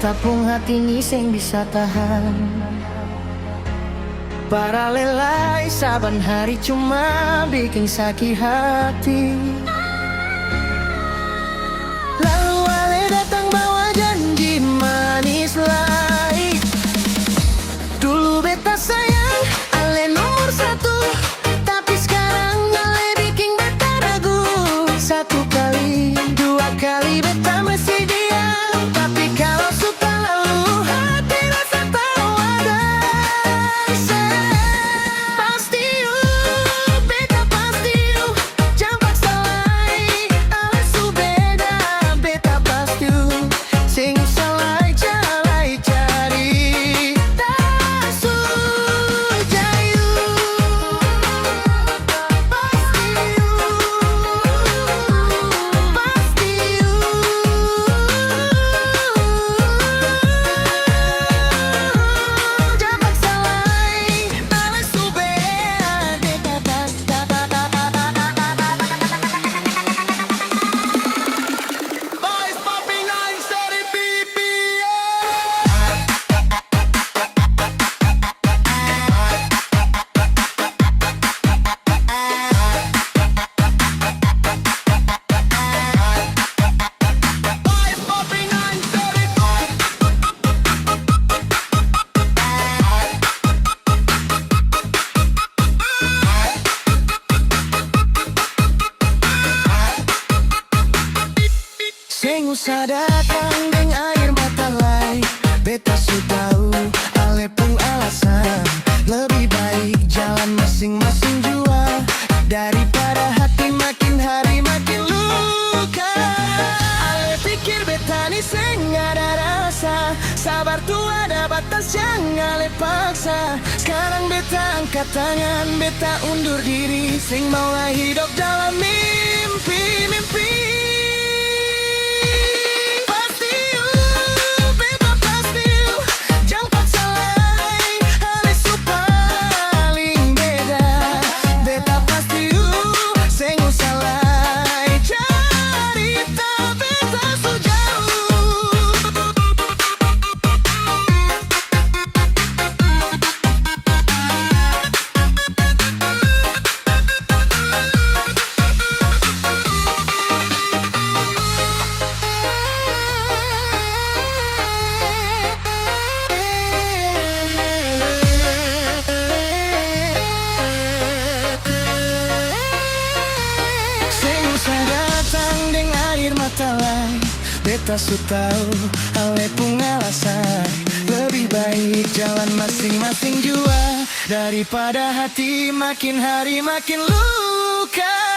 sapung hati ni sing bisa tahan. Para lelai saban hari cuma bikin sakit hati. Lalu ale datang bawa janji manis lai. Dulu beta sayang ale nomor satu, tapi sekarang ale bikin beta ragu. Satu kali, dua kali beta masih diam, tapi kalau suka lalu hati rasa tahu ada. Pasti you, beta pasti you, jangan paksa lai, ale su beda, beta pasti you, sing salai jalai cari tasu jayu. Pasti you, pasti you, jangan paksa lai, ale su beda, beta pasti. Boys popping 930 Boys popping 930. Sing usah datang deng air mata lai, beta su tahu ale pun alasan. Lebih baik jalan masing-masing jua, daripada hati makin hari makin luka. Ale pikir beta ni sing ada rasa, sabar tuh ada batas jangan ale paksa. Sekarang beta angkat tangan, beta undur diri, sing maulah hidup dalam mimpi-mimpi. Pasti you, beta pasti you, jangan paksa lai, ale su paling beda. Beta pasti you, sing usah lai, cerita beta su jauh. Sing usah datang deng air mata lai, beta su tahu ale pun alasan. Lebih baik jalan masing-masing jua, daripada hati makin hari makin luka.